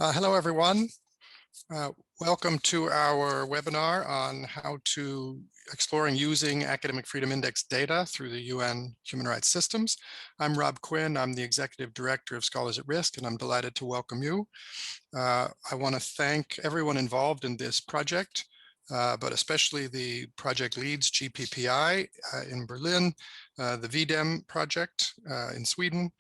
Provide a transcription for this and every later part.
Hello, everyone. Welcome to our webinar on how to exploring using academic freedom index data through the UN human rights systems. I'm Rob Quinn. I'm the Executive Director of Scholars at Risk, and I'm delighted to welcome you. I want to thank everyone involved in this project, but especially the project leads, GPPI in Berlin, the VDEM project in Sweden,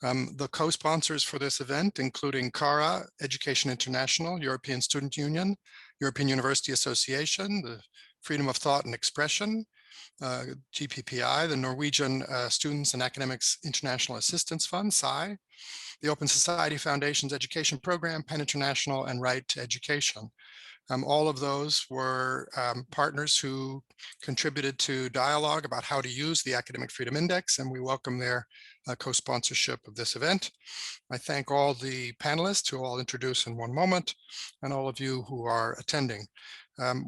the co-sponsors for this event, including Clara, Education International, European Student Union, European University Association, the Freedom of Thought and Expression, GPPI, the Norwegian Students and Academics International Assistance Fund, SAI, the Open Society Foundation's education program, PEN International, and Right to Education. All of those were partners who contributed to dialogue about how to use the Academic Freedom Index, and we welcome their co-sponsorship of this event. I thank all the panelists who I'll introduce in one moment, and all of you who are attending.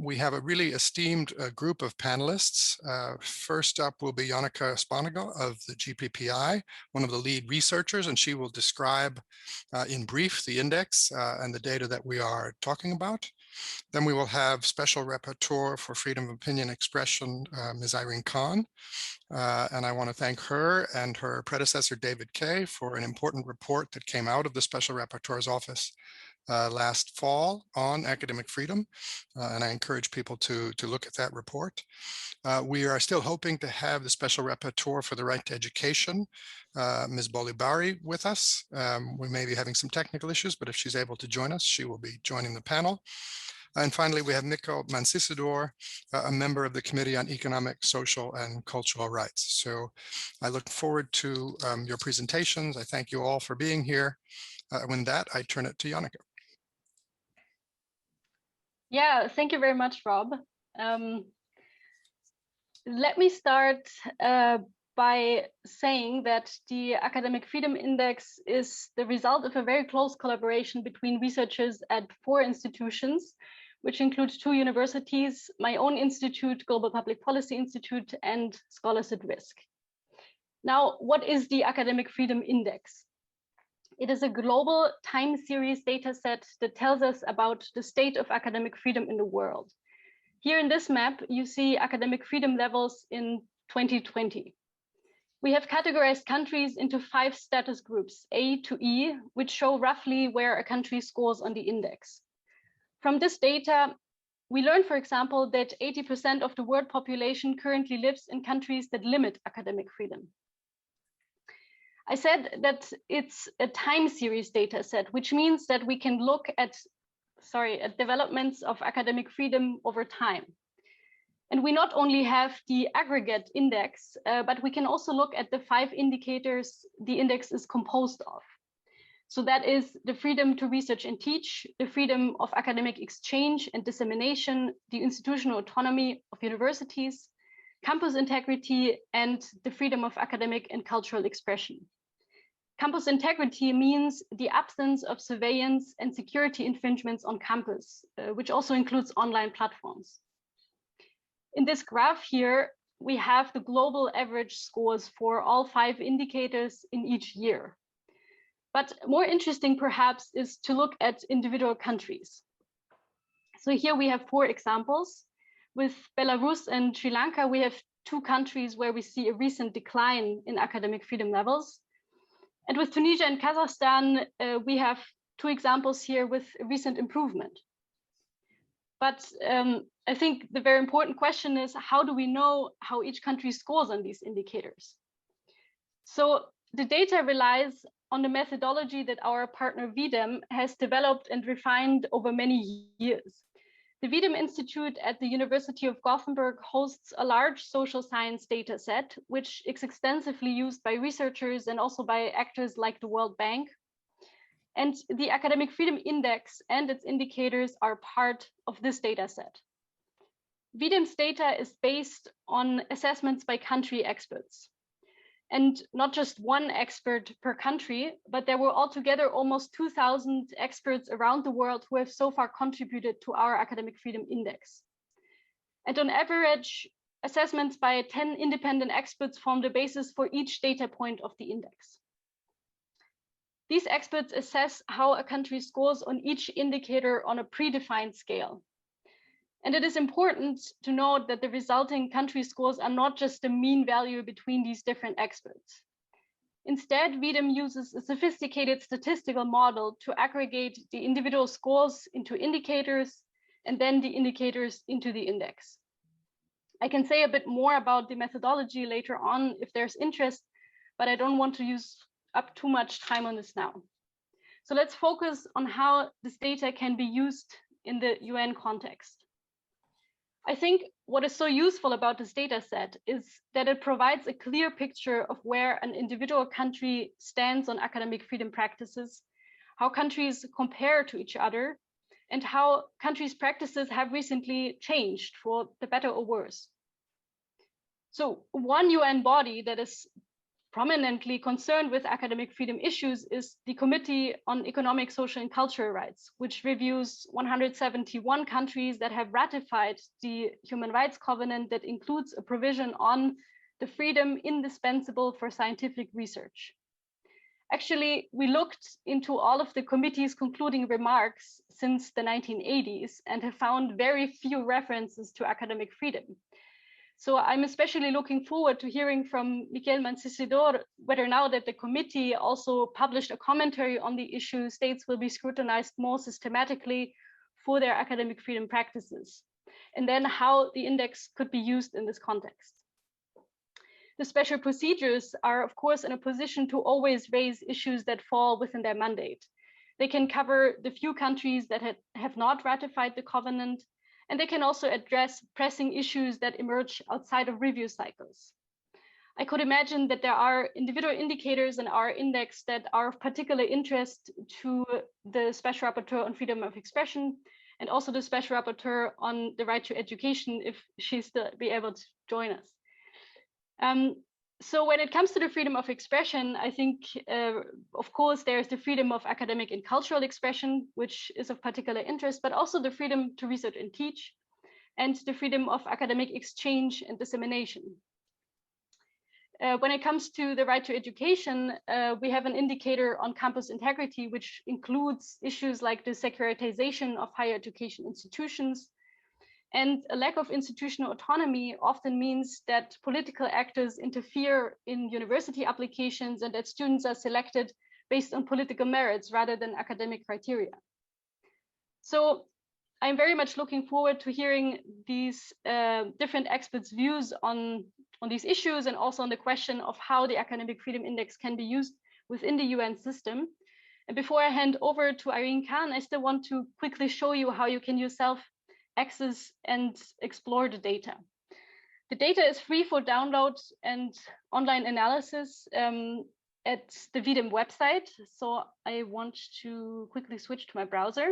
We have a really esteemed group of panelists. First up will be Janneke Spanagel of the GPPI, one of the lead researchers, and she will describe in brief the index and the data that we are talking about. Then we will have Special Rapporteur for Freedom of Opinion Expression, Ms. Irene Khan. And I want to thank her and her predecessor, David Kay, for an important report that came out of the Special Rapporteur's office last fall on academic freedom. And I encourage people to look at that report. We are still hoping to have the Special Rapporteur for the Right to Education, Ms. Bolibari, with us. We may be having some technical issues, but if she's able to join us, she will be joining the panel. And finally, we have Mikko Mansisador, a member of the Committee on Economic, Social, and Cultural Rights. So I look forward to your presentations. I thank you all for being here. With that, I turn it to Janneke. Yeah, thank you very much, Rob. Let me start by saying that the Academic Freedom Index is the result of a very close collaboration between researchers at 4 institutions, which include 2 universities, my own institute, Global Public Policy Institute, and Scholars at Risk. Now, what is the Academic Freedom Index? It is a global time series data set that tells us about the state of academic freedom in the world. Here in this map, you see academic freedom levels in 2020. We have categorized countries into 5 status groups, A to E, which show roughly where a country scores on the index. From this data, we learn, for example, that 80% of the world population currently lives in countries that limit academic freedom. I said that it's a time series data set, which means that we can look at developments of academic freedom over time. And we not only have the aggregate index, but we can also look at the 5 indicators the index is composed of. So that is the freedom to research and teach, the freedom of academic exchange and dissemination, the institutional autonomy of universities, campus integrity, and the freedom of academic and cultural expression. Campus integrity means the absence of surveillance and security infringements on campus, which also includes online platforms. In this graph here, we have the global average scores for all 5 indicators in each year. But more interesting, perhaps, is to look at individual countries. So here we have 4 examples. With Belarus and Sri Lanka, we have 2 countries where we see a recent decline in academic freedom levels. And with Tunisia and Kazakhstan, we have 2 examples here with a recent improvement. But I think the very important question is, how do we know how each country scores on these indicators? So the data relies on the methodology that our partner VDEM has developed and refined over many years. The VDEM Institute at the University of Gothenburg hosts a large social science data set, which is extensively used by researchers and also by actors like the World Bank. And the Academic Freedom Index and its indicators are part of this data set. VDEM's data is based on assessments by country experts. And not just one expert per country, but there were altogether almost 2,000 experts around the world who have so far contributed to our Academic Freedom Index. And on average, assessments by 10 independent experts form the basis for each data point of the index. These experts assess how a country scores on each indicator on a predefined scale. And it is important to note that the resulting country scores are not just a mean value between these different experts. Instead, VDIM uses a sophisticated statistical model to aggregate the individual scores into indicators and then the indicators into the index. I can say a bit more about the methodology later on if there's interest, but I don't want to use up too much time on this now. So let's focus on how this data can be used in the UN context. I think what is so useful about this data set is that it provides a clear picture of where an individual country stands on academic freedom practices, how countries compare to each other, and how countries' practices have recently changed for the better or worse. So one UN body that is prominently concerned with academic freedom issues is the Committee on Economic, Social, and Cultural Rights, which reviews 171 countries that have ratified the Human Rights Covenant that includes a provision on the freedom indispensable for scientific research. Actually, we looked into all of the committee's concluding remarks since the 1980s and have found very few references to academic freedom. So I'm especially looking forward to hearing from Miquel Mancisidor whether now that the committee also published a commentary on the issue, states will be scrutinized more systematically for their academic freedom practices, and then how the index could be used in this context. The special procedures are, of course, in a position to always raise issues that fall within their mandate. They can cover the few countries that have not ratified the covenant, and they can also address pressing issues that emerge outside of review cycles. I could imagine that there are individual indicators in our index that are of particular interest to the Special Rapporteur on Freedom of Expression, and also the Special Rapporteur on the right to education, if she's still be able to join us. So when it comes to the freedom of expression, I think, of course, there's the freedom of academic and cultural expression, which is of particular interest, but also the freedom to research and teach, and the freedom of academic exchange and dissemination. When it comes to the right to education, we have an indicator on campus integrity, which includes issues like the securitization of higher education institutions. And a lack of institutional autonomy often means that political actors interfere in university applications and that students are selected based on political merits rather than academic criteria. So I'm very much looking forward to hearing these different experts' views on these issues and also on the question of how the Academic Freedom Index can be used within the UN system. And before I hand over to Irene Khan, I still want to quickly show you how you can yourself access and explore the data. The data is free for download and online analysis at the VDIM website. So I want to quickly switch to my browser.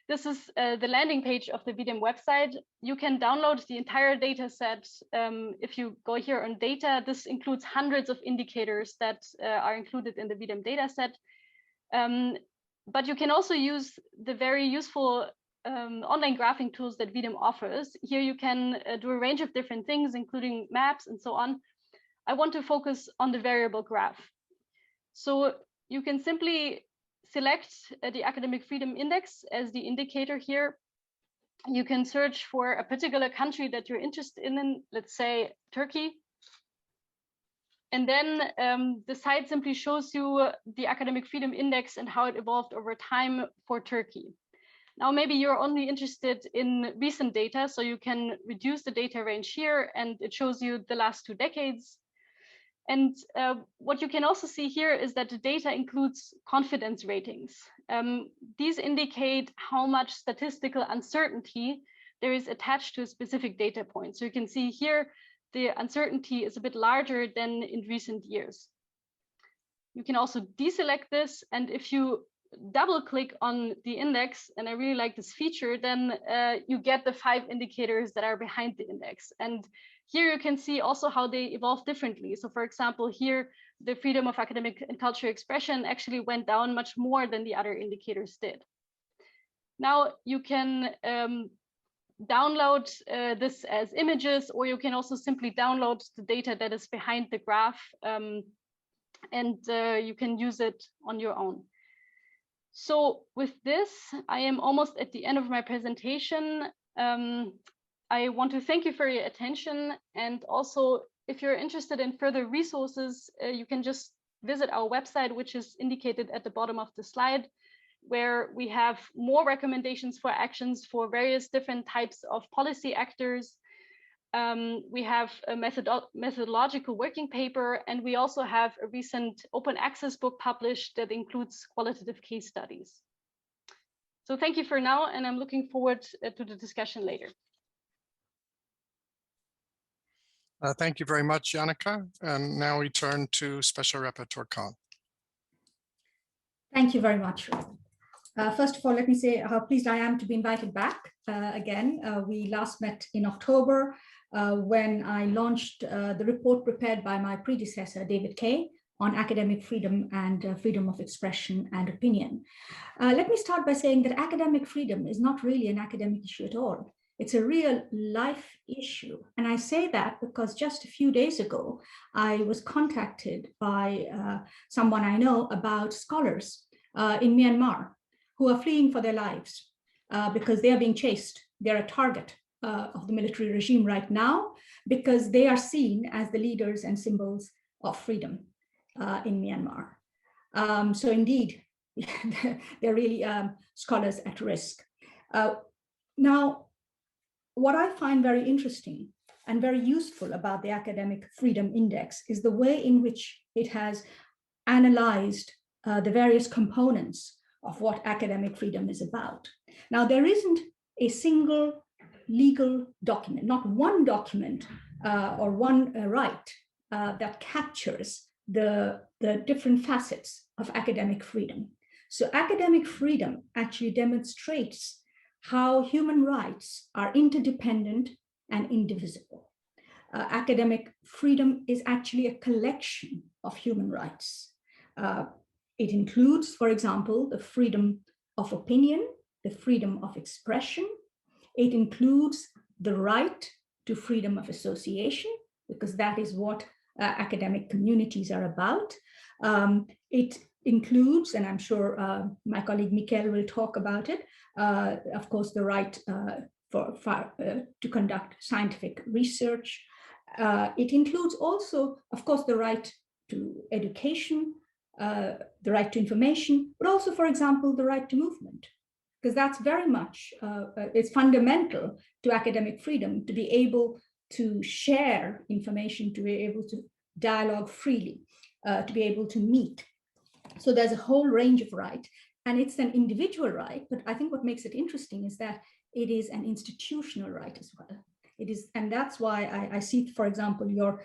This is the landing page of the VDIM website. You can download the entire data set. If you go here on data, this includes hundreds of indicators that are included in the VDIM data set. But you can also use the very useful online graphing tools that VDIM offers. Here you can do a range of different things, including maps and so on. I want to focus on the variable graph. So you can simply select the Academic Freedom Index as the indicator here. You can search for a particular country that you're interested in, let's say Turkey. And then the site simply shows you the Academic Freedom Index and how it evolved over time for Turkey. Now, maybe you're only interested in recent data, so you can reduce the data range here, and it shows you the last 2 decades. And what you can also see here is that the data includes confidence ratings. These indicate how much statistical uncertainty there is attached to a specific data point. So you can see here, the uncertainty is a bit larger than in recent years. You can also deselect this, and if you double click on the index, and I really like this feature, then you get the 5 indicators that are behind the index. And here you can see also how they evolve differently. So for example, here, the freedom of academic and cultural expression actually went down much more than the other indicators did. Now you can download this as images, or you can also simply download the data that is behind the graph and you can use it on your own. So with this, I am almost at the end of my presentation. I want to thank you for your attention, and also if you're interested in further resources, you can just visit our website, which is indicated at the bottom of the slide, where we have more recommendations for actions for various different types of policy actors. We have a methodological working paper, and we also have a recent open access book published that includes qualitative case studies. So thank you for now, and I'm looking forward to the discussion later. Thank you very much, Janneke. And now we turn to Special Rapporteur Khan. Thank you very much. First of all, let me say how pleased I am to be invited back again. We last met in October when I launched the report prepared by my predecessor, David Kay, on academic freedom and freedom of expression and opinion. Let me start by saying that academic freedom is not really an academic issue at all. It's a real life issue. And I say that because just a few days ago, I was contacted by someone I know about scholars in Myanmar who are fleeing for their lives because they are being chased. They're a target of the military regime right now because they are seen as the leaders and symbols of freedom in Myanmar. So indeed, they're really scholars at risk. Now, what I find very interesting and very useful about the Academic Freedom Index is the way in which it has analyzed the various components of what academic freedom is about. Now, there isn't a single legal document, not one document or one right that captures the different facets of academic freedom. So academic freedom actually demonstrates how human rights are interdependent and indivisible. Academic freedom is actually a collection of human rights. It includes, for example, the freedom of opinion, the freedom of expression. It includes the right to freedom of association, because that is what academic communities are about. It includes, and I'm sure my colleague Mikkel will talk about it, of course, the right to conduct scientific research. It includes also, of course, the right to education, the right to information, but also, for example, the right to movement, because that's very much, it's fundamental to academic freedom to be able to share information, to be able to dialogue freely, to be able to meet. So there's a whole range of right, and it's an individual right, but I think what makes it interesting is that it is an institutional right as well. It is, and that's why I see, for example, your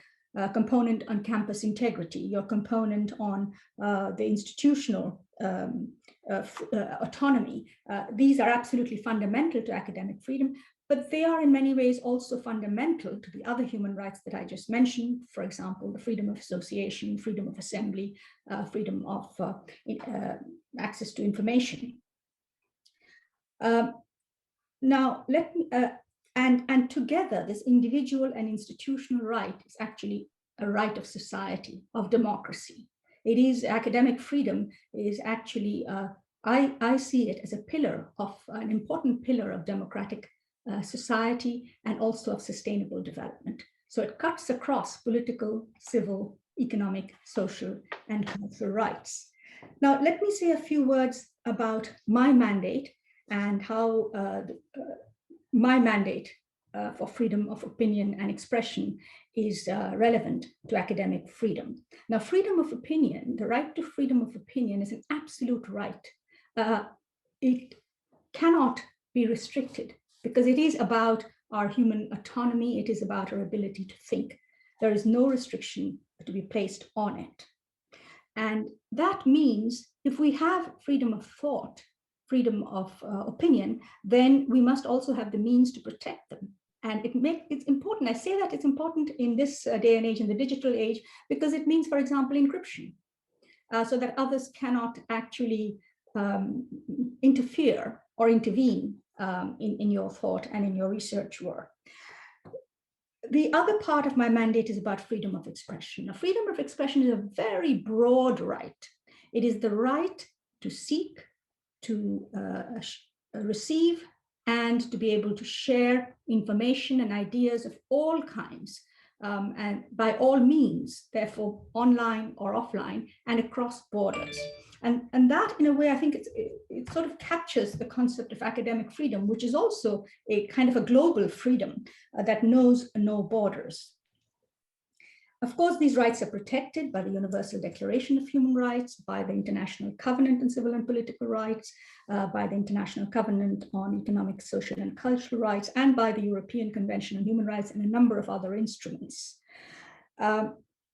component on campus integrity, your component on the institutional autonomy. These are absolutely fundamental to academic freedom, but they are in many ways also fundamental to the other human rights that I just mentioned. For example, the freedom of association, freedom of assembly, freedom of access to information. Now, let me, and together, this individual and institutional right is actually a right of society, of democracy. It is, academic freedom is actually, I see it as a pillar of, an important pillar of democratic society and also of sustainable development. So it cuts across political, civil, economic, social, and cultural rights. Now, let me say a few words about my mandate and how my mandate for freedom of opinion and expression is relevant to academic freedom. Now, freedom of opinion, the right to freedom of opinion is an absolute right. It cannot be restricted because it is about our human autonomy. It is about our ability to think. There is no restriction to be placed on it. And that means if we have freedom of thought, freedom of opinion, then we must also have the means to protect them. And it's important, I say that it's important in this day and age, in the digital age, because it means, for example, encryption, so that others cannot actually interfere or intervene in your thought and in your research work. The other part of my mandate is about freedom of expression. Now, freedom of expression is a very broad right. It is the right to seek, to receive, and to be able to share information and ideas of all kinds, and by all means, therefore, online or offline and across borders. And that, in a way, I think it sort of captures the concept of academic freedom, which is also a kind of a global freedom that knows no borders. Of course, these rights are protected by the Universal Declaration of Human Rights, by the International Covenant on Civil and Political Rights, by the International Covenant on Economic, Social, and Cultural Rights, and by the European Convention on Human Rights and a number of other instruments.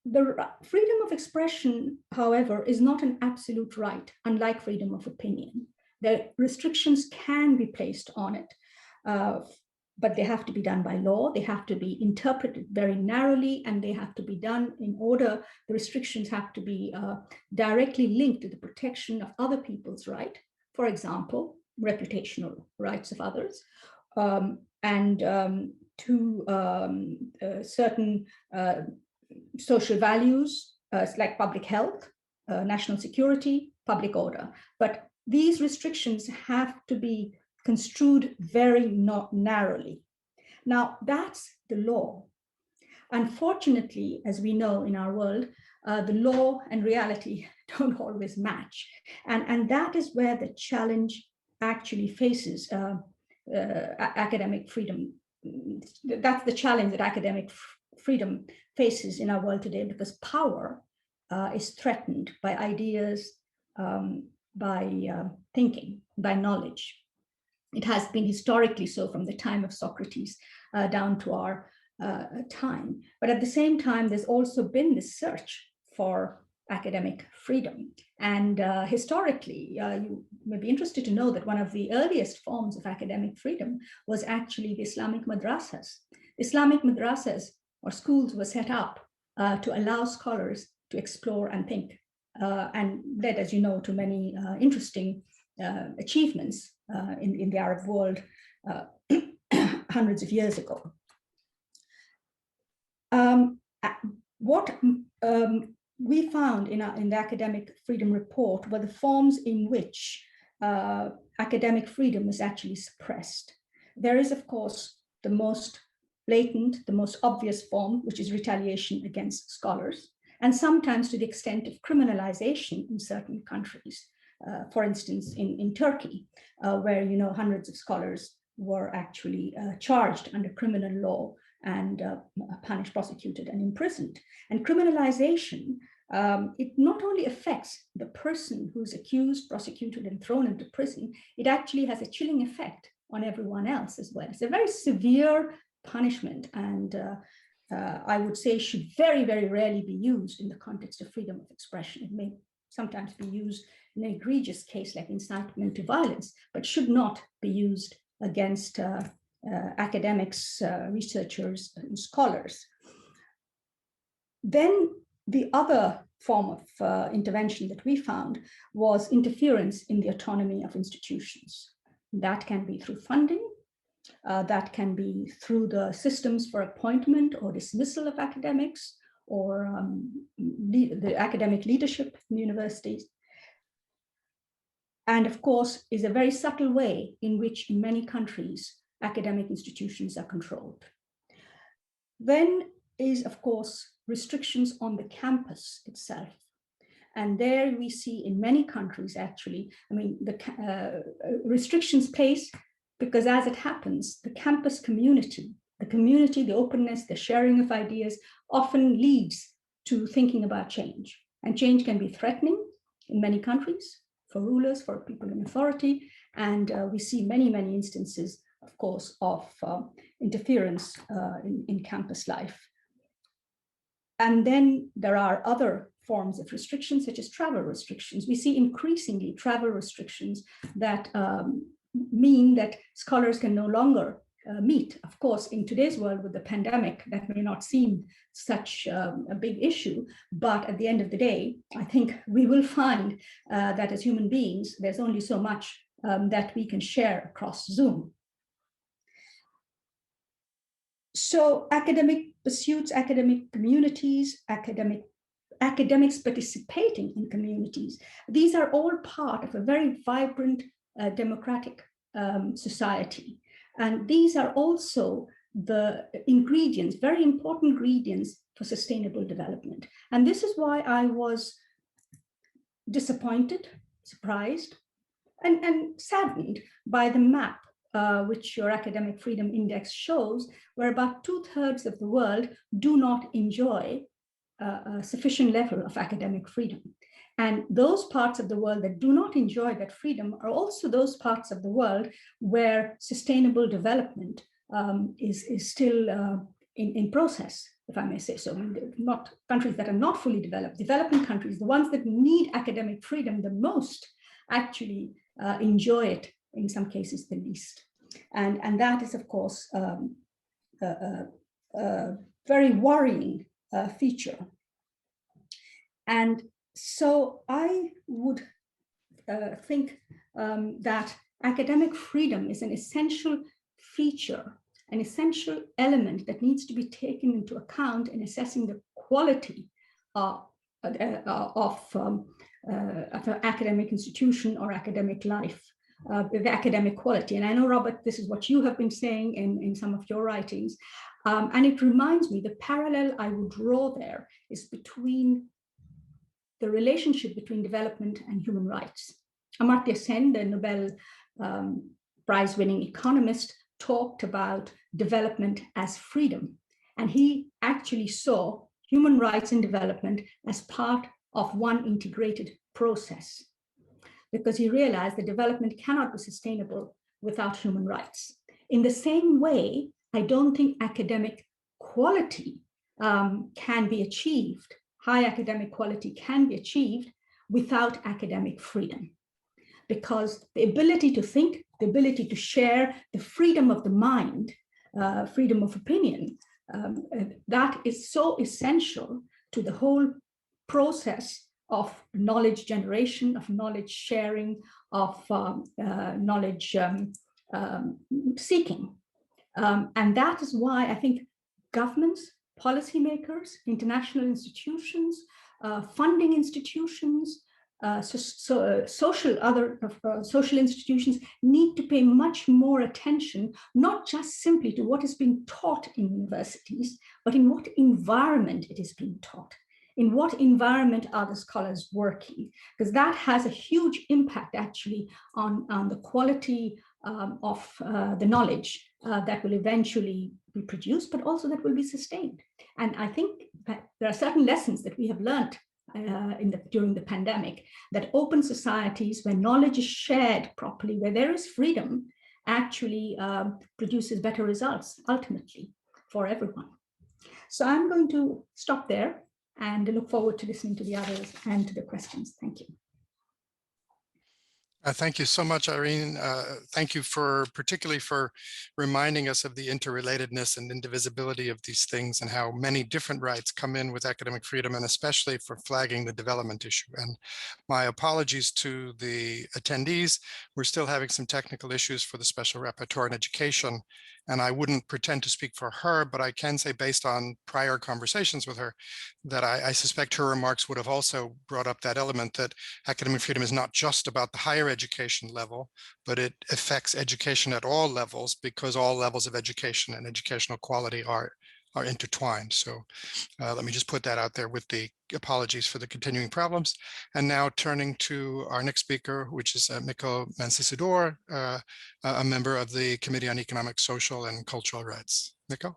The freedom of expression, however, is not an absolute right, unlike freedom of opinion. The restrictions can be placed on it, but they have to be done by law. They have to be interpreted very narrowly, and they have to be done in order. The restrictions have to be directly linked to the protection of other people's right. For example, reputational rights of others, and to certain social values like public health, national security, public order. But these restrictions have to be construed very narrowly. Now, that's the law. Unfortunately, as we know in our world, the law and reality don't always match. And that is where the challenge actually faces academic freedom. That's the challenge that academic freedom faces in our world today, because power is threatened by ideas, by thinking, by knowledge. It has been historically so from the time of Socrates down to our time. But at the same time, there's also been this search for academic freedom. And historically, you may be interested to know that one of the earliest forms of academic freedom was actually the Islamic madrasas. Islamic madrasas or schools were set up to allow scholars to explore and think, and led, as you know, to many interesting achievements in the Arab world hundreds of years ago. What we found in the Academic Freedom Report were the forms in which academic freedom is actually suppressed. There is, of course, the most blatant, the most obvious form, which is retaliation against scholars, and sometimes to the extent of criminalization in certain countries. For instance, in Turkey, where hundreds of scholars were actually charged under criminal law and punished, prosecuted, and imprisoned. And criminalization, it not only affects the person who's accused, prosecuted, and thrown into prison, it actually has a chilling effect on everyone else as well. It's a very severe punishment, and I would say should very, very rarely be used in the context of freedom of expression. It may sometimes be used in an egregious case like incitement to violence, but should not be used against academics, researchers, and scholars. Then the other form of intervention that we found was interference in the autonomy of institutions. That can be through funding, that can be through the systems for appointment or dismissal of academics, or the academic leadership in universities. And of course, is a very subtle way in which in many countries, academic institutions are controlled. Then is, of course, restrictions on the campus itself. And there we see in many countries, actually, the restrictions placed because, as it happens, the campus community, the openness, the sharing of ideas often leads to thinking about change. And change can be threatening in many countries for rulers, for people in authority. And we see many, many instances, of course, of interference in campus life. And then there are other forms of restrictions, such as travel restrictions. We see increasingly travel restrictions that mean that scholars can no longer meet. Of course, in today's world with the pandemic, that may not seem such a big issue, but at the end of the day, I think we will find that as human beings, there's only so much that we can share across Zoom. So academic pursuits, academic communities, academics participating in communities, these are all part of a very vibrant democratic society. And these are also the ingredients, very important ingredients for sustainable development. And this is why I was disappointed, surprised, and saddened by the map which your Academic Freedom Index shows, where about 2/3 of the world do not enjoy a sufficient level of academic freedom. And those parts of the world that do not enjoy that freedom are also those parts of the world where sustainable development is still in process, if I may say so. Not countries that are not fully developed, developing countries, the ones that need academic freedom the most, actually enjoy it in some cases the least. And that is, of course, a very worrying feature. And so I would think that academic freedom is an essential feature, an essential element that needs to be taken into account in assessing the quality of an academic institution or academic life, the academic quality. And I know, Robert, this is what you have been saying in some of your writings. And it reminds me, the parallel I would draw there is between the relationship between development and human rights. Amartya Sen, the Nobel Prize-winning economist, talked about development as freedom. And he actually saw human rights and development as part of one integrated process, because he realized that development cannot be sustainable without human rights. In the same way, I don't think academic quality can be achieved, high academic quality can be achieved without academic freedom. Because the ability to think, the ability to share, the freedom of the mind, freedom of opinion, that is so essential to the whole process of knowledge generation, of knowledge sharing, of knowledge seeking. And that is why I think governments, policymakers, international institutions, funding institutions, social institutions need to pay much more attention, not just simply to what is being taught in universities, but in what environment it is being taught. In what environment are the scholars working? Because that has a huge impact actually on the quality of the knowledge that will eventually be produced, but also that will be sustained. And I think that there are certain lessons that we have learned during the pandemic, that open societies where knowledge is shared properly, where there is freedom, actually produces better results ultimately for everyone. So I'm going to stop there and look forward to listening to the others and to the questions. Thank you. Thank you so much, Irene. Thank you particularly for reminding us of the interrelatedness and indivisibility of these things and how many different rights come in with academic freedom, and especially for flagging the development issue. And my apologies to the attendees. We're still having some technical issues for the Special Rapporteur in Education, and I wouldn't pretend to speak for her, but I can say based on prior conversations with her that I suspect her remarks would have also brought up that element that academic freedom is not just about the higher education level, but it affects education at all levels, because all levels of education and educational quality are intertwined. So let me just put that out there with the apologies for the continuing problems. And now turning to our next speaker, which is Mikko Mansisidor, a member of the Committee on Economic, Social, and Cultural Rights. Mikko?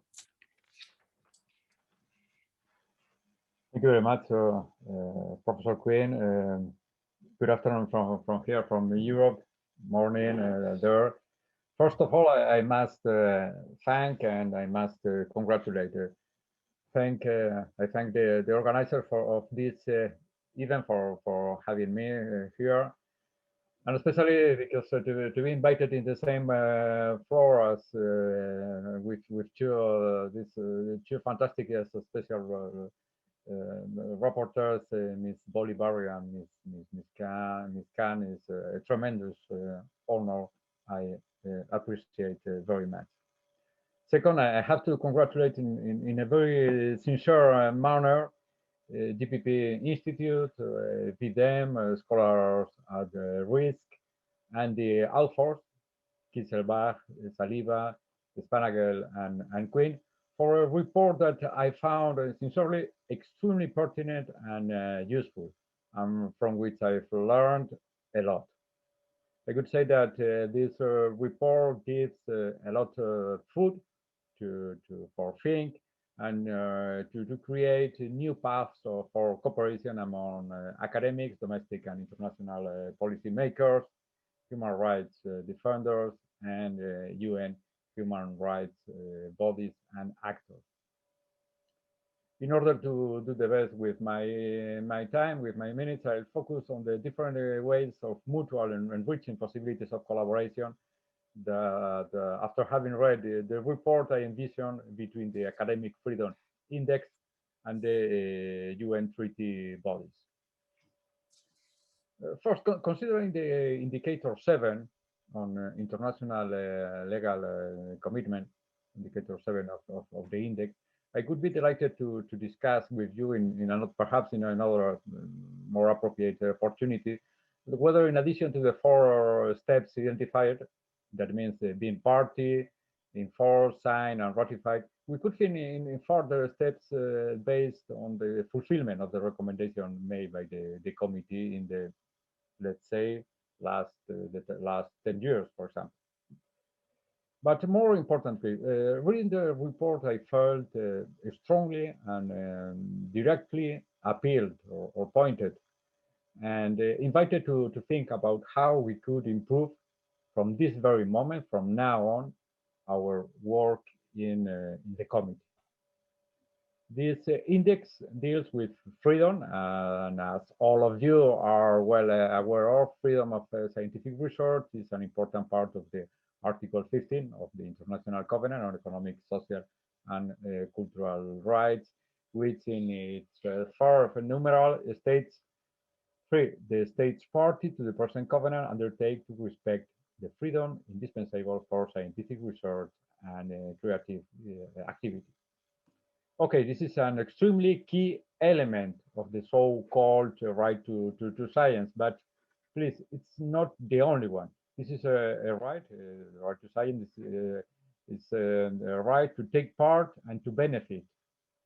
Thank you very much, Professor Quinn. Good afternoon from here, from Europe, morning there. First of all, I must thank and I must congratulate. I thank the organizer of this event for having me here, and especially because to be invited in the same floor as with two fantastic special rapporteurs, Ms. Bolivar and Ms. Khan, is a tremendous honor. I appreciate very much. Second, I have to congratulate in a very sincere manner DPP Institute, VDEM, Scholars at Risk, and the authors, Kisselbach, Saliba, Spanagel, and Quinn, for a report that I found sincerely extremely pertinent and useful, from which I've learned a lot. I could say that this report gives a lot of food for think and to create new paths for cooperation among academics, domestic and international policymakers, human rights defenders, and UN human rights bodies and actors. In order to do the best with my time, with my minutes, I'll focus on the different ways of mutual and enriching possibilities of collaboration that after having read the report, I envision between the Academic Freedom Index and the UN treaty bodies. First, considering the indicator 7 on international legal commitment, indicator 7 of the index, I could be delighted to discuss with you perhaps in another more appropriate opportunity, whether in addition to the 4 steps identified, that means being party, enforced, signed, and ratified, we could think in further steps based on the fulfillment of the recommendation made by the committee in the, let's say, the last 10 years, for example. But more importantly, reading the report, I felt strongly and directly appealed or pointed and invited to think about how we could improve from this very moment, from now on, our work in the committee. This index deals with freedom, and as all of you are well aware of, freedom of scientific research is an important part of the Article 15 of the International Covenant on Economic, Social, and Cultural Rights, which in its fourth numeral states, 3. The states party to the present covenant undertake to respect the freedom indispensable for scientific research and creative activity. Okay, this is an extremely key element of the so-called right to science, but please, it's not the only one. This is a right, right to science is a right to take part and to benefit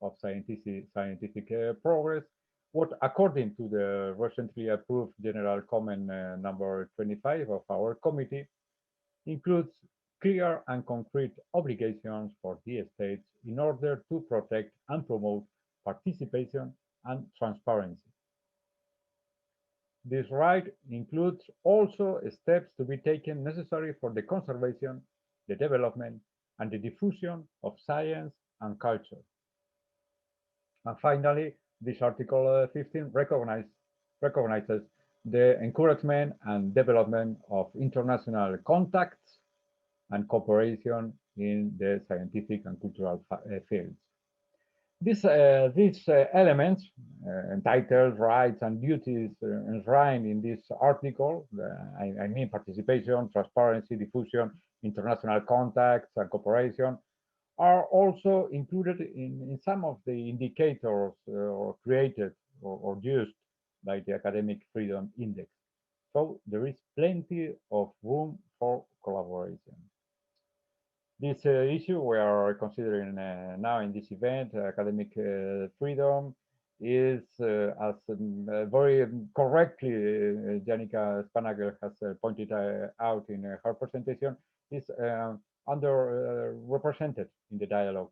of scientific progress. What, according to the recently approved General Comment number 25 of our committee, includes clear and concrete obligations for the states in order to protect and promote participation and transparency. This right includes also steps to be taken necessary for the conservation, the development, and the diffusion of science and culture. And finally, this Article 15 recognizes the encouragement and development of international contacts and cooperation in the scientific and cultural fields. These elements, entitled rights and duties enshrined in this article, I mean participation, transparency, diffusion, international contacts, and cooperation, are also included in some of the indicators created or used by the Academic Freedom Index. So there is plenty of room for collaboration. This issue we are considering now in this event, academic freedom, is, as very correctly Janica Spanagel has pointed out in her presentation, is underrepresented in the dialogue,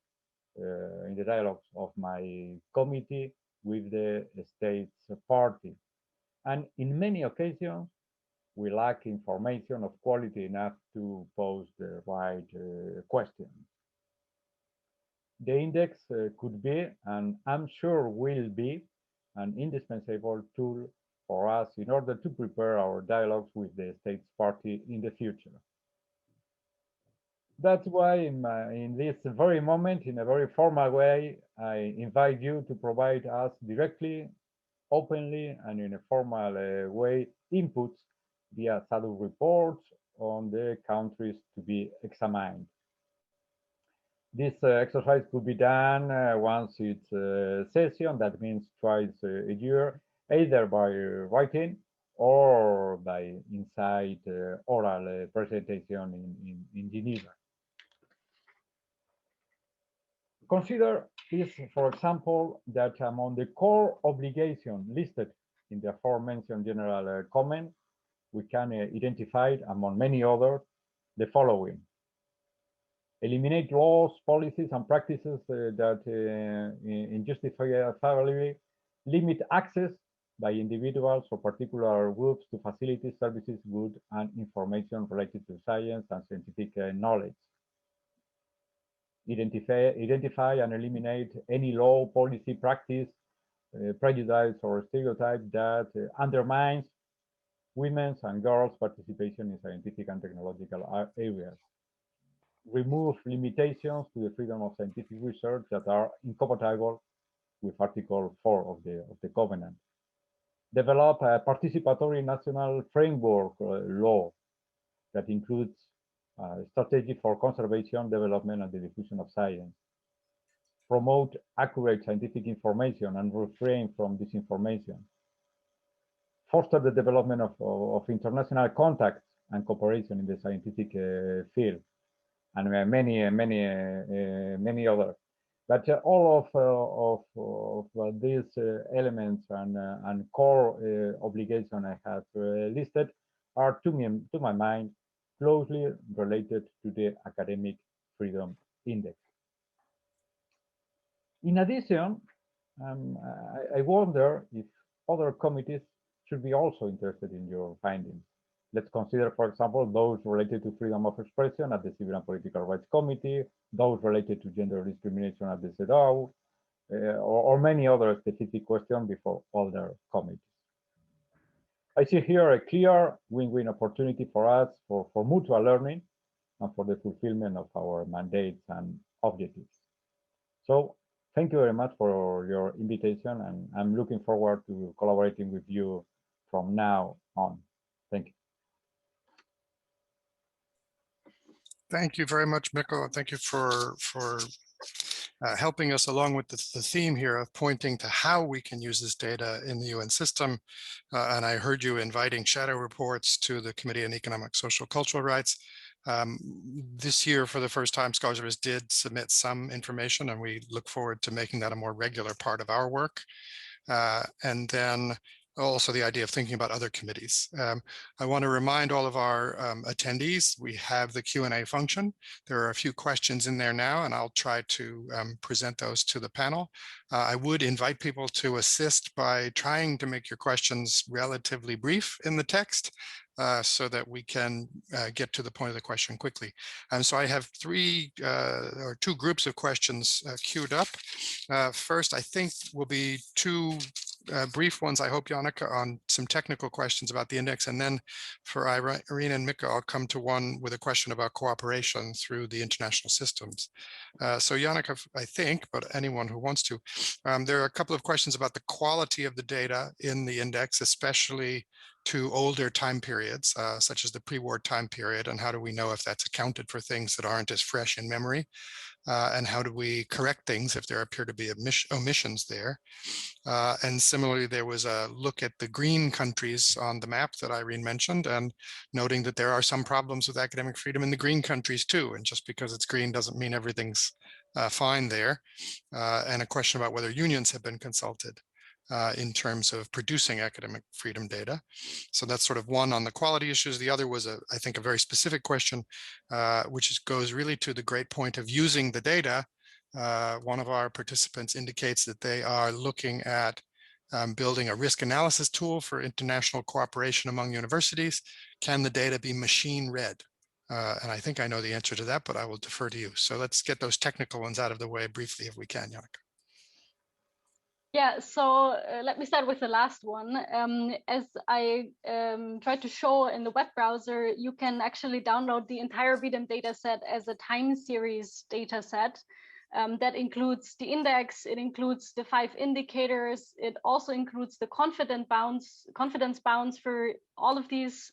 in the dialogues of my committee with the states party. And in many occasions, we lack information of quality enough to pose the right questions. The index could be, and I'm sure will be, an indispensable tool for us in order to prepare our dialogues with the states party in the future. That's why in this very moment, in a very formal way, I invite you to provide us directly, openly, and in a formal way, inputs via SADC reports on the countries to be examined. This exercise could be done once it's a session, that means twice a year, either by writing or by inside oral presentation in Geneva. Consider this, for example, that among the core obligations listed in the aforementioned general comment, we can identify, among many others, the following. Eliminate laws, policies, and practices that injustifiably limit access by individuals or particular groups to facilities, services, goods, and information related to science and scientific knowledge. Identify and eliminate any law, policy, practice, prejudice, or stereotype that undermines women's and girls' participation in scientific and technological areas. Remove limitations to the freedom of scientific research that are incompatible with Article 4 of the Covenant. Develop a participatory national framework law that includes strategy for conservation, development, and the diffusion of science. Promote accurate scientific information and refrain from disinformation. Foster the development of international contacts and cooperation in the scientific field, and many others. But all of these elements and core obligations I have listed are, to my mind, closely related to the Academic Freedom Index. In addition, I wonder if other committees should be also interested in your findings. Let's consider, for example, those related to freedom of expression at the Civil and Political Rights Committee, those related to gender discrimination at the CEDAW, or many other specific questions before other committees. I see here a clear win-win opportunity for us for mutual learning and for the fulfillment of our mandates and objectives. So thank you very much for your invitation, and I'm looking forward to collaborating with you from now on. Thank you. Thank you very much, Mikko. Thank you for helping us along with the theme here of pointing to how we can use this data in the UN system. And I heard you inviting shadow reports to the Committee on Economic, Social, Cultural Rights. This year, for the first time, Scholars of Us did submit some information, and we look forward to making that a more regular part of our work. And then also the idea of thinking about other committees. I want to remind all of our attendees, we have the Q&A function. There are a few questions in there now, and I'll try to present those to the panel. I would invite people to assist by trying to make your questions relatively brief in the text, so that we can get to the point of the question quickly. So I have two groups of questions queued up. First, I think will be two brief ones, I hope, Janneke, on some technical questions about the index. And then for Irene and Mikko, I'll come to one with a question about cooperation through the international systems. So Janneke, I think, but anyone who wants to, there are a couple of questions about the quality of the data in the index, especially to older time periods, such as the pre-war time period, and how do we know if that's accounted for things that aren't as fresh in memory? And how do we correct things if there appear to be omissions there? And similarly, there was a look at the green countries on the map that Irene mentioned, and noting that there are some problems with academic freedom in the green countries too. And just because it's green doesn't mean everything's fine there. And a question about whether unions have been consulted in terms of producing academic freedom data. So that's sort of one on the quality issues. The other was, I think, a very specific question, which goes really to the great point of using the data. One of our participants indicates that they are looking at building a risk analysis tool for international cooperation among universities. Can the data be machine read? And I think I know the answer to that, but I will defer to you. So let's get those technical ones out of the way briefly if we can, Janneke. Yeah, so let me start with the last one. As I tried to show in the web browser, you can actually download the entire VDEM dataset as a time series dataset. That includes the index, it includes the 5 indicators, it also includes the confidence bounds for all of these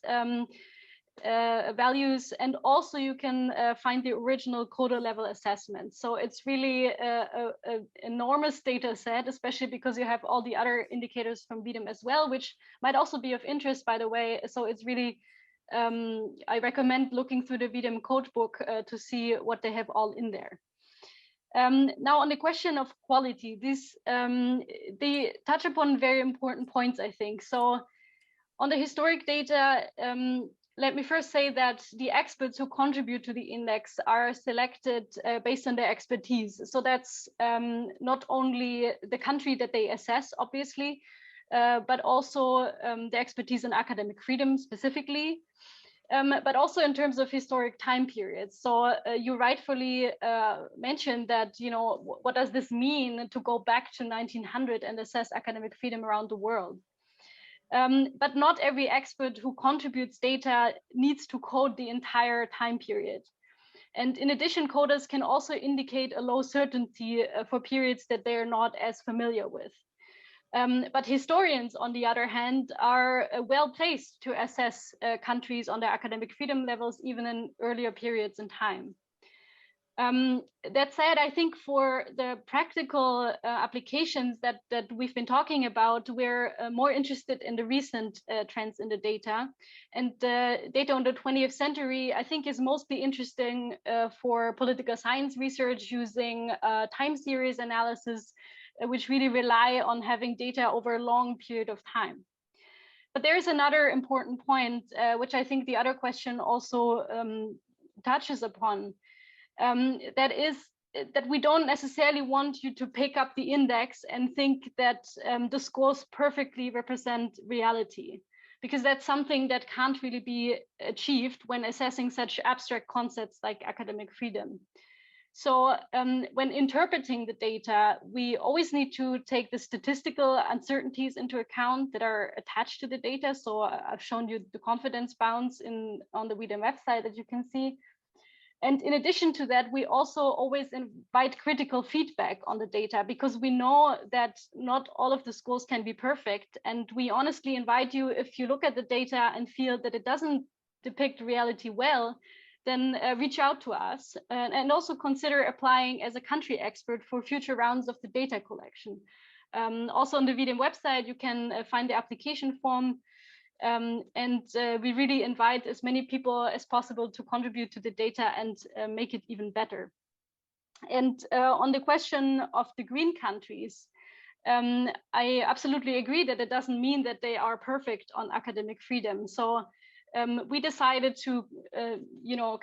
values, and also you can find the original coder level assessment. So it's really an enormous data set, especially because you have all the other indicators from VDEM as well, which might also be of interest, by the way. So it's really, I recommend looking through the VDEM codebook to see what they have all in there. Now, on the question of quality, they touch upon very important points, I think. So on the historic data, let me first say that the experts who contribute to the index are selected based on their expertise. So that's not only the country that they assess, obviously, but also the expertise in academic freedom specifically, but also in terms of historic time periods. So you rightfully mentioned that, you know, what does this mean to go back to 1900 and assess academic freedom around the world? But not every expert who contributes data needs to code the entire time period. And in addition, coders can also indicate a low certainty for periods that they are not as familiar with. But historians, on the other hand, are well placed to assess countries on their academic freedom levels, even in earlier periods in time. That said, I think for the practical applications that we've been talking about, we're more interested in the recent trends in the data. And data on the 20th century, I think, is mostly interesting for political science research using time series analysis, which really rely on having data over a long period of time. But there is another important point, which I think the other question also touches upon. That is that we don't necessarily want you to pick up the index and think that the scores perfectly represent reality, because that's something that can't really be achieved when assessing such abstract concepts like academic freedom. So when interpreting the data, we always need to take the statistical uncertainties into account that are attached to the data. So I've shown you the confidence bounds on the VDEM website that you can see. And in addition to that, we also always invite critical feedback on the data, because we know that not all of the scores can be perfect. And we honestly invite you, if you look at the data and feel that it doesn't depict reality well, then reach out to us and also consider applying as a country expert for future rounds of the data collection. Also on the VDEM website, you can find the application form. We really invite as many people as possible to contribute to the data and make it even better. And on the question of the green countries, I absolutely agree that it doesn't mean that they are perfect on academic freedom. So we decided to,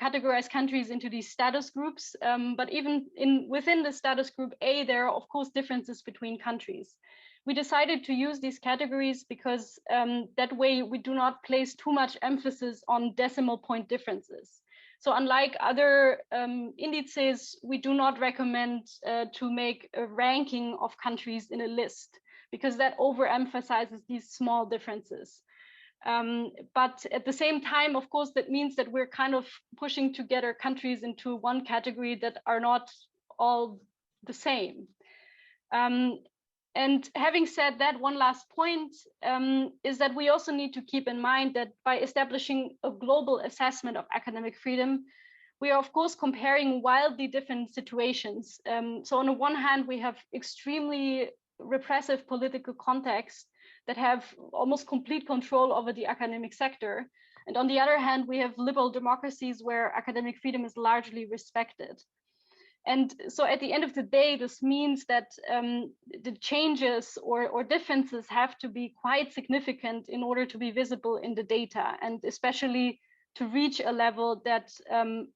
categorize countries into these status groups. But even within the status group A, there are, of course, differences between countries. We decided to use these categories because that way we do not place too much emphasis on decimal point differences. So unlike other indices, we do not recommend to make a ranking of countries in a list, because that overemphasizes these small differences. But at the same time, of course, that means that we're kind of pushing together countries into one category that are not all the same. And having said that, one last point is that we also need to keep in mind that by establishing a global assessment of academic freedom, we are, of course, comparing wildly different situations. So on the one hand, we have extremely repressive political contexts that have almost complete control over the academic sector. And on the other hand, we have liberal democracies where academic freedom is largely respected. And so at the end of the day, this means that the changes or differences have to be quite significant in order to be visible in the data, and especially to reach a level that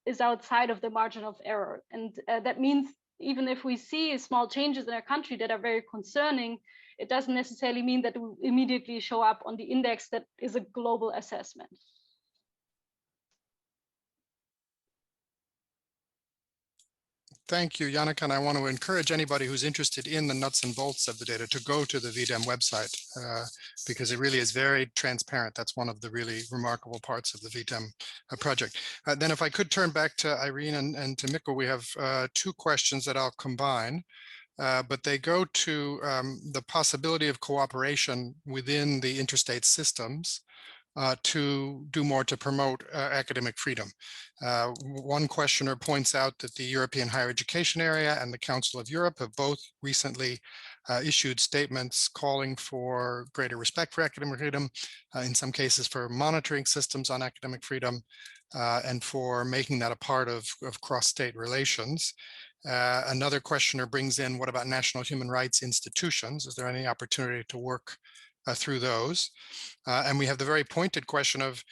is outside of the margin of error. And that means even if we see small changes in our country that are very concerning, it doesn't necessarily mean that it will immediately show up on the index that is a global assessment. Thank you, Janneke, and I want to encourage anybody who's interested in the nuts and bolts of the data to go to the VDEM website, because it really is very transparent. That's one of the really remarkable parts of the VDEM project. Then if I could turn back to Irene and to Mikko, we have two questions that I'll combine. But they go to the possibility of cooperation within the interstate systems to do more to promote academic freedom. One questioner points out that the European higher education area and the Council of Europe have both recently issued statements calling for greater respect for academic freedom, in some cases for monitoring systems on academic freedom, and for making that a part of cross-state relations. Another questioner brings in, what about national human rights institutions? Is there any opportunity to work through those? And we have the very pointed question of,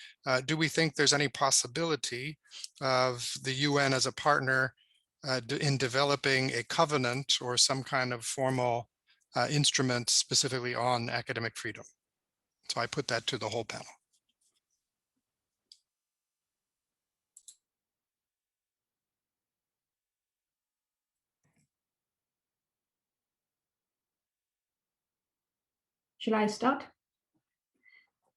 do we think there's any possibility of the UN as a partner in developing a covenant or some kind of formal instrument specifically on academic freedom? So I put that to the whole panel. Shall I start?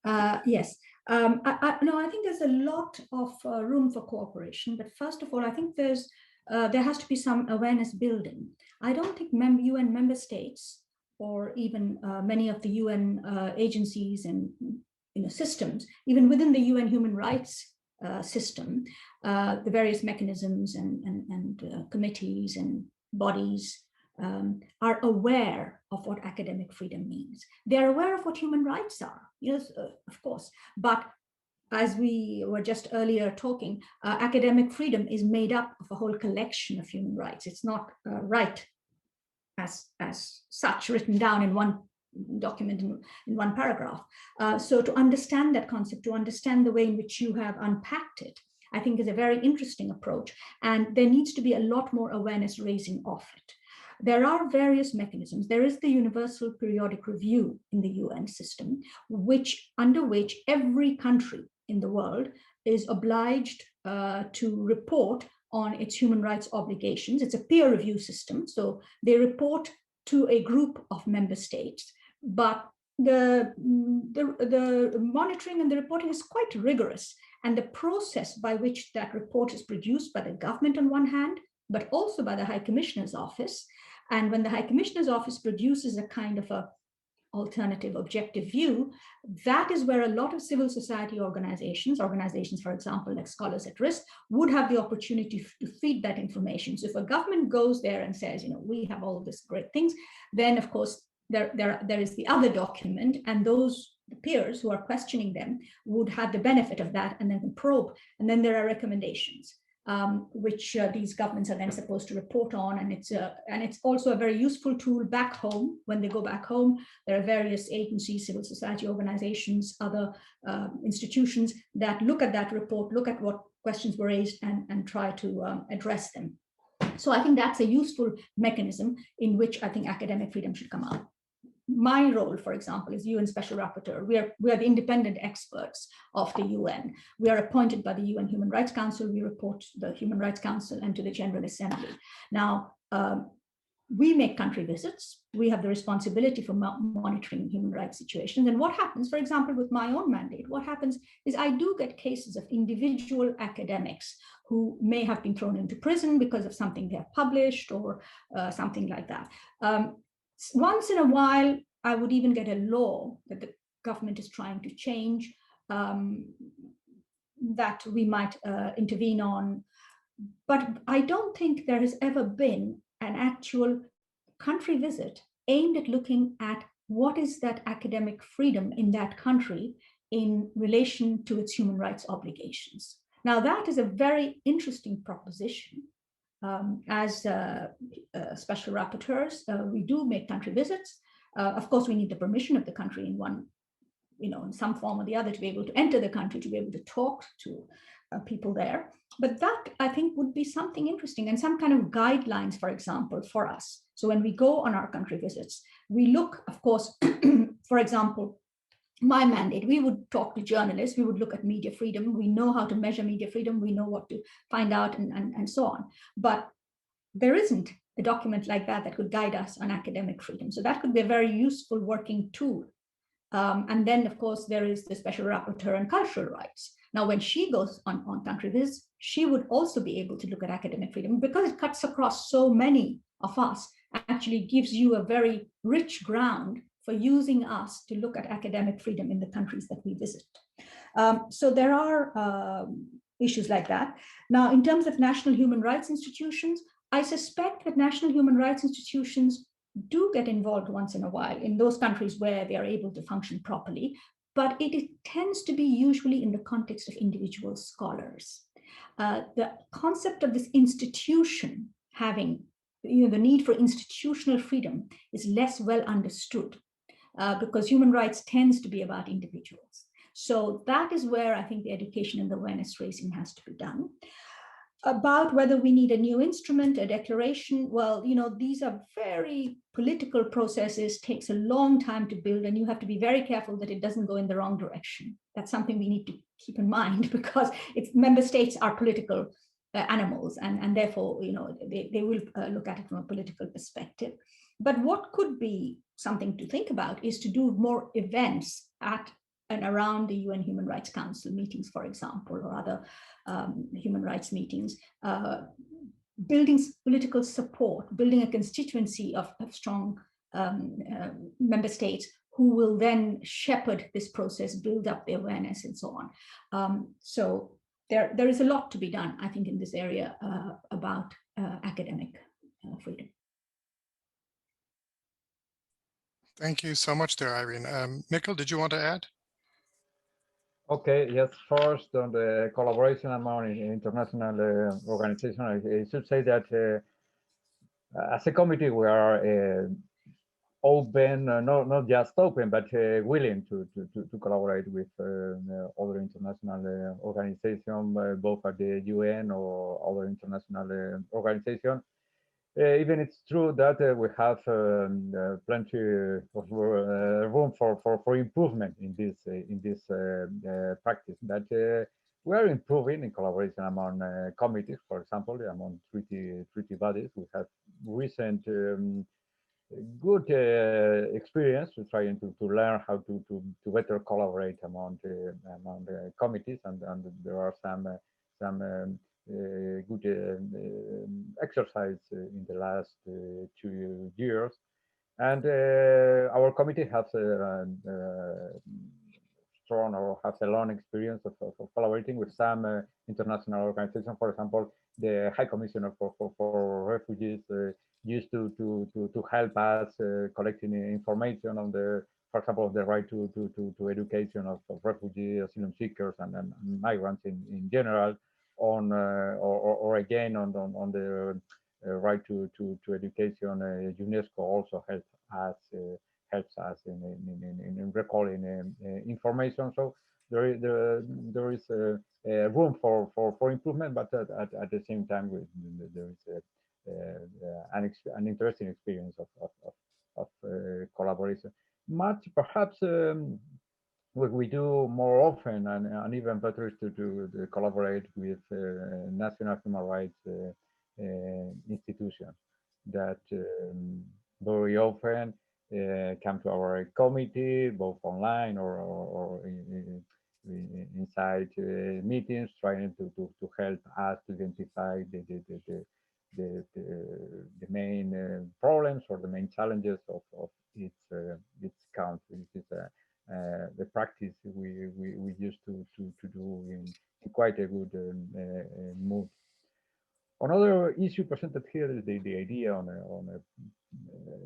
Yes. I think there's a lot of room for cooperation, but first of all, I think there has to be some awareness building. I don't think UN member states or even many of the UN agencies and systems, even within the UN human rights system, the various mechanisms and committees and bodies are aware of what academic freedom means. They're aware of what human rights are, yes, of course. But as we were just earlier talking, academic freedom is made up of a whole collection of human rights. It's not right as such written down in one document in one paragraph. So to understand that concept, to understand the way in which you have unpacked it, I think is a very interesting approach. And there needs to be a lot more awareness raising of it. There are various mechanisms. There is the Universal Periodic Review in the UN system, under which every country in the world is obliged to report on its human rights obligations. It's a peer review system, so they report to a group of member states, but the monitoring and the reporting is quite rigorous, and the process by which that report is produced by the government on one hand, but also by the High Commissioner's Office. And when the High Commissioner's Office produces a kind of a alternative objective view, that is where a lot of civil society organizations, for example, like Scholars at Risk, would have the opportunity to feed that information. So if a government goes there and says, we have all these great things, then of course there is the other document, and those peers who are questioning them would have the benefit of that and then can probe. And then there are recommendations, which these governments are then supposed to report on, and it's also a very useful tool back home. When they go back home, there are various agencies, civil society organizations, other institutions that look at that report, look at what questions were raised, and try to address them. So I think that's a useful mechanism in which I think academic freedom should come out. My role, for example, is UN Special Rapporteur. We are the independent experts of the UN. We are appointed by the UN Human Rights Council. We report to the Human Rights Council and to the General Assembly. Now, we make country visits. We have the responsibility for monitoring human rights situations. And what happens, for example, with my own mandate, what happens is I do get cases of individual academics who may have been thrown into prison because of something they have published or something like that. Once in a while, I would even get a law that the government is trying to change that we might intervene on. But I don't think there has ever been an actual country visit aimed at looking at what is that academic freedom in that country in relation to its human rights obligations. Now, that is a very interesting proposition. As special rapporteurs, we do make country visits. Of course, we need the permission of the country in one, in some form or the other to be able to enter the country, to be able to talk to people there. But that, I think, would be something interesting and some kind of guidelines, for example, for us. So when we go on our country visits, we look, of course, for example, my mandate, we would talk to journalists, we would look at media freedom, we know how to measure media freedom, we know what to find out and so on. But there isn't a document like that could guide us on academic freedom. So that could be a very useful working tool. And then, of course, there is the Special Rapporteur on Cultural Rights. Now, when she goes on country visits, she would also be able to look at academic freedom because it cuts across so many of us, actually gives you a very rich ground for using us to look at academic freedom in the countries that we visit. So there are issues like that. Now, in terms of national human rights institutions, I suspect that national human rights institutions do get involved once in a while in those countries where they are able to function properly, but it tends to be usually in the context of individual scholars. The concept of this institution having, the need for institutional freedom is less well understood because human rights tends to be about individuals. So that is where I think the education and the awareness raising has to be done. About whether we need a new instrument, a declaration, well, these are very political processes, takes a long time to build, and you have to be very careful that it doesn't go in the wrong direction. That's something we need to keep in mind because member states are political animals, and therefore, they will look at it from a political perspective. But what could be something to think about is to do more events at and around the UN Human Rights Council meetings, for example, or other human rights meetings, building political support, building a constituency of strong member states who will then shepherd this process, build up the awareness and so on. So there is a lot to be done, I think, in this area about academic freedom. Thank you so much there, Irene. Mikkel, did you want to add? Okay, yes, first on the collaboration among international organizations, I should say that as a committee, we are open, not just open, but willing to collaborate with other international organizations, both at the UN or other international organizations. Even it's true that we have plenty of room for improvement in this practice. But we are improving in collaboration among committees, for example, among treaty bodies. We have recent good experience to trying to learn how to better collaborate among the committees, and there are some good exercise in the last 2 years, and our committee has strong or has a long experience of collaborating with some international organizations. For example, the High Commissioner for Refugees used to help us collecting information on for example, the right to education of refugees, asylum seekers, and migrants in general, on or again on the right to education. UNESCO also helps us in recalling information. So there is room for improvement, but at the same time, there is an interesting experience of collaboration. Much perhaps what we do more often and even better is to collaborate with national human rights institutions that very often come to our committee, both online or inside meetings, trying to help us to identify the main problems or the main challenges of its country. This is the practice we used to do in quite a good mood. Another issue presented here is the idea on a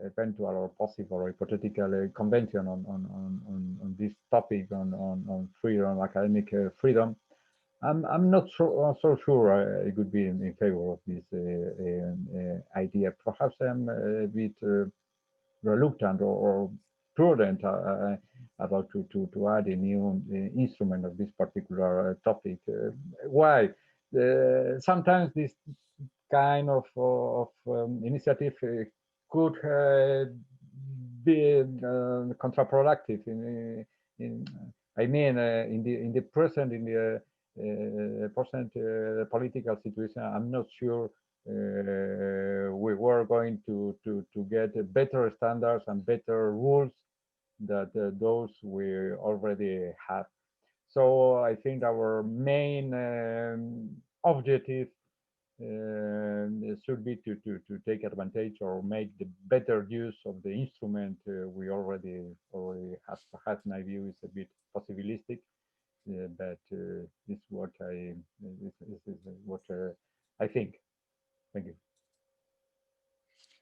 eventual or possible or hypothetical convention on this topic on freedom, academic freedom. I'm not so sure I could be in favor of this idea. Perhaps I'm a bit reluctant or prudent about to add a new instrument of this particular topic. Why? Sometimes this kind of initiative could be counterproductive in the present political situation. I'm not sure we were going to get better standards and better rules that those we already have. So I think our main objective should be to take advantage or make the better use of the instrument we already have. Perhaps my view is a bit possibilistic, but this is what I think. Thank you.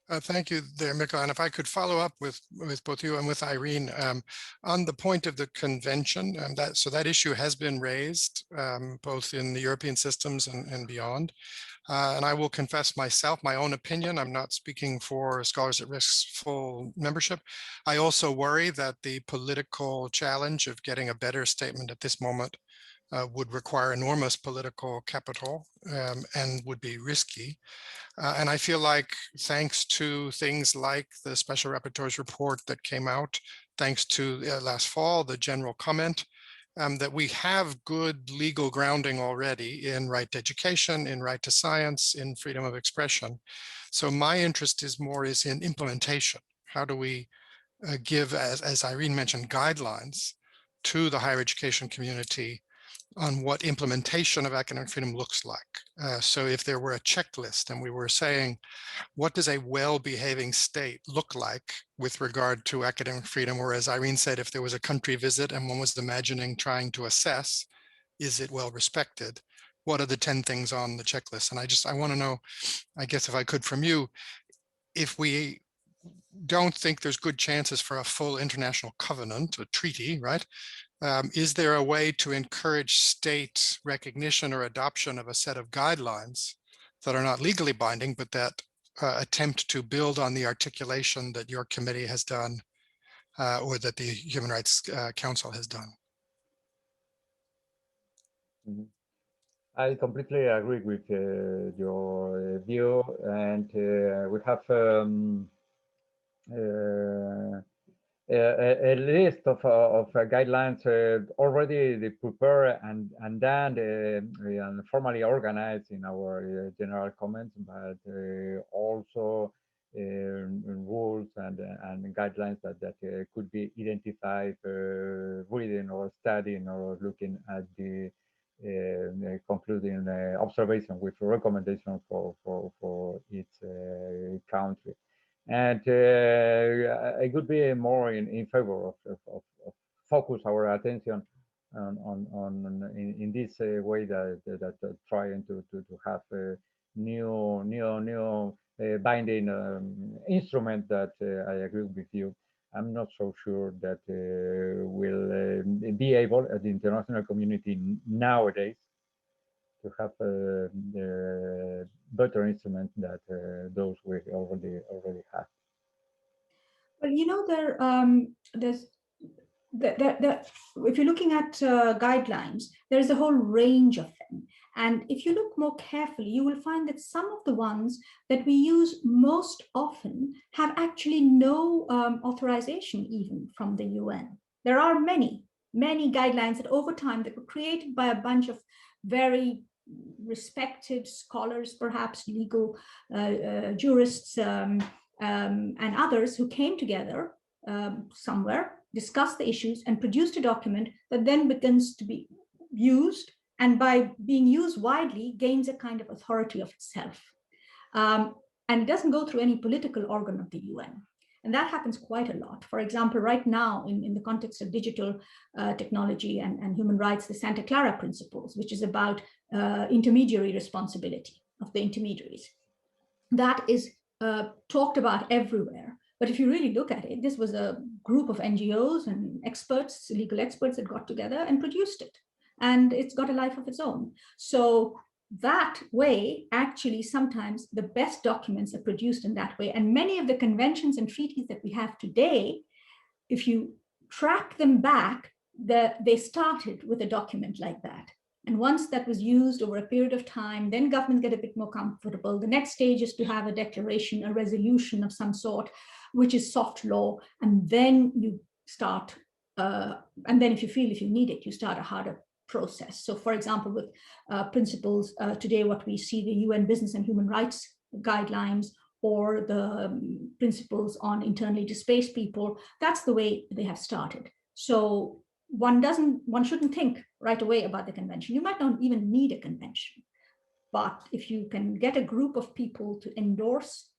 Thank you there, Mika. And if I could follow up with both you and with Irene on the point of the convention, that issue has been raised both in the European systems and beyond. And I will confess myself, my own opinion, I'm not speaking for Scholars at Risk's full membership. I also worry that the political challenge of getting a better statement at this moment would require enormous political capital and would be risky. And I feel like thanks to things like the Special Rapporteur's report that came out, thanks to last fall, the general comment, that we have good legal grounding already in right to education, in right to science, in freedom of expression. So my interest is in implementation. How do we give, as Irene mentioned, guidelines to the higher education community on what implementation of academic freedom looks like. So if there were a checklist and we were saying, what does a well-behaving state look like with regard to academic freedom? Or as Irene said, if there was a country visit and one was imagining trying to assess, is it well respected? What are the 10 things on the checklist? And I want to know, I guess if I could from you, if we don't think there's good chances for a full international covenant, a treaty, right? Is there a way to encourage state recognition or adoption of a set of guidelines that are not legally binding, but that attempt to build on the articulation that your committee has done or that the Human Rights Council has done? I completely agree with your view, and we have a list of guidelines already prepared and done and formally organized in our general comments, but also rules and guidelines that could be identified reading or studying or looking at the concluding observation with recommendation for each country. And I could be more in favor of focus our attention on in this way that trying to have a new binding instrument that I agree with you. I'm not so sure that will be able at the international community nowadays to have a better instrument that those we already have. Well, you know, there's if you're looking at guidelines, there's a whole range of them. And if you look more carefully, you will find that some of the ones that we use most often have actually no authorization even from the UN. There are many guidelines that over time that were created by a bunch of very respected scholars, perhaps legal jurists and others who came together somewhere, discussed the issues and produced a document that then begins to be used, and by being used widely gains a kind of authority of itself. And it doesn't go through any political organ of the UN. And that happens quite a lot. For example, right now, in the context of digital technology and human rights, the Santa Clara principles, which is about intermediary responsibility of the intermediaries, that is talked about everywhere. But if you really look at it, this was a group of NGOs and experts, legal experts that got together and produced it. And it's got a life of its own. So that way, actually, sometimes the best documents are produced in that way. And many of the conventions and treaties that we have today, if you track them back, they started with a document like that. And once that was used over a period of time, then governments get a bit more comfortable. The next stage is to have a declaration, a resolution of some sort, which is soft law. And then you start, and then if you feel if you need it, you start a harder process. So for example, with principles today, what we see, the UN Business and Human Rights Guidelines, or the principles on internally displaced people, that's the way they have started. So one shouldn't think right away about the convention. You might not even need a convention. But if you can get a group of people to endorse,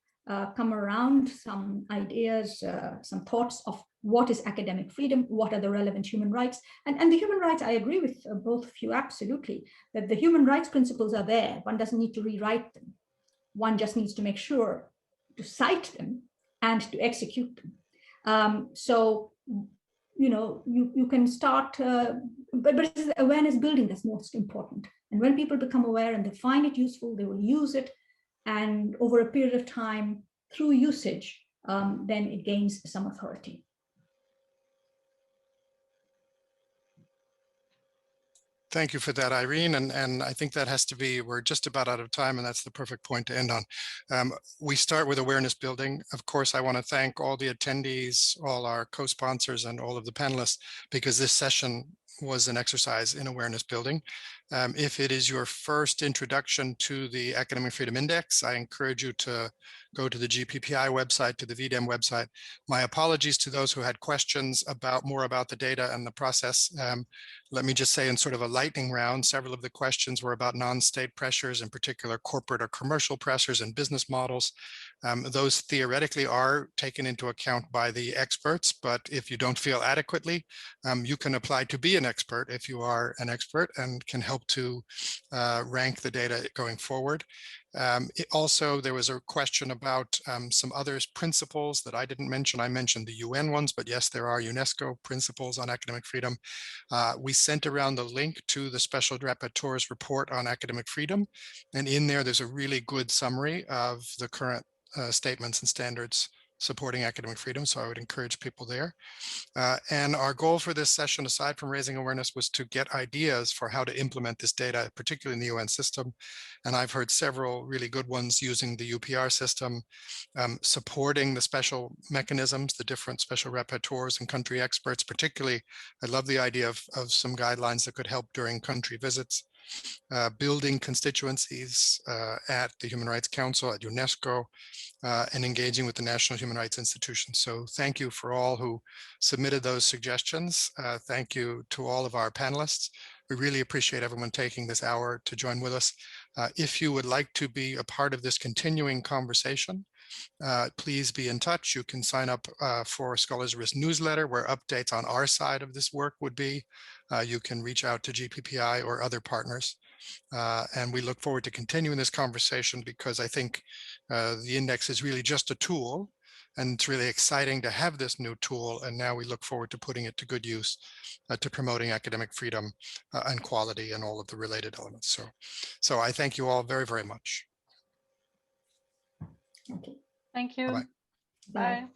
come around some ideas, some thoughts of what is academic freedom, what are the relevant human rights, and the human rights, I agree with both of you absolutely, that the human rights principles are there. One doesn't need to rewrite them. One just needs to make sure to cite them and to execute them. So, you know, you can start, but it's the awareness building that's most important. And when people become aware and they find it useful, they will use it. And over a period of time, through usage, then it gains some authority. Thank you for that, Irene. And I think that has to be, we're just about out of time, and that's the perfect point to end on. We start with awareness building. Of course, I want to thank all the attendees, all our co-sponsors, and all of the panelists, because this session was an exercise in awareness building. If it is your first introduction to the Academic Freedom Index, I encourage you to go to the GPPI website, to the VDEM website. My apologies to those who had questions about more about the data and the process. Let me just say, in sort of a lightning round, several of the questions were about non-state pressures, in particular corporate or commercial pressures and business models. Those theoretically are taken into account by the experts, but if you don't feel adequately, you can apply to be an expert if you are an expert, and can help to rank the data going forward. Also, there was a question about some other principles that I didn't mention. I mentioned the UN ones, but yes, there are UNESCO principles on academic freedom. We sent around the link to the Special Rapporteur's report on academic freedom. And in there, there's a really good summary of the current statements and standards supporting academic freedom. So I would encourage people there. And our goal for this session, aside from raising awareness, was to get ideas for how to implement this data, particularly in the UN system. And I've heard several really good ones using the UPR system, supporting the special mechanisms, the different special rapporteurs and country experts. Particularly, I love the idea of some guidelines that could help during country visits. Building constituencies at the Human Rights Council, at Unesco, and engaging with the national human rights institutions. So thank you for all who submitted those suggestions. Thank you to all of our panelists. We really appreciate everyone taking this hour to join with us. If you would like to be a part of this continuing conversation, please be in touch. You can sign up for Scholars Risk newsletter, where updates on our side of this work would be. You can reach out to GPPI or other partners. And we look forward to continuing this conversation, because I think the index is really just a tool, and it's really exciting to have this new tool. And now we look forward to putting it to good use, to promoting academic freedom and quality and all of the related elements. So I thank you all very, very much. Okay. Thank you. Bye-bye. Bye. Bye.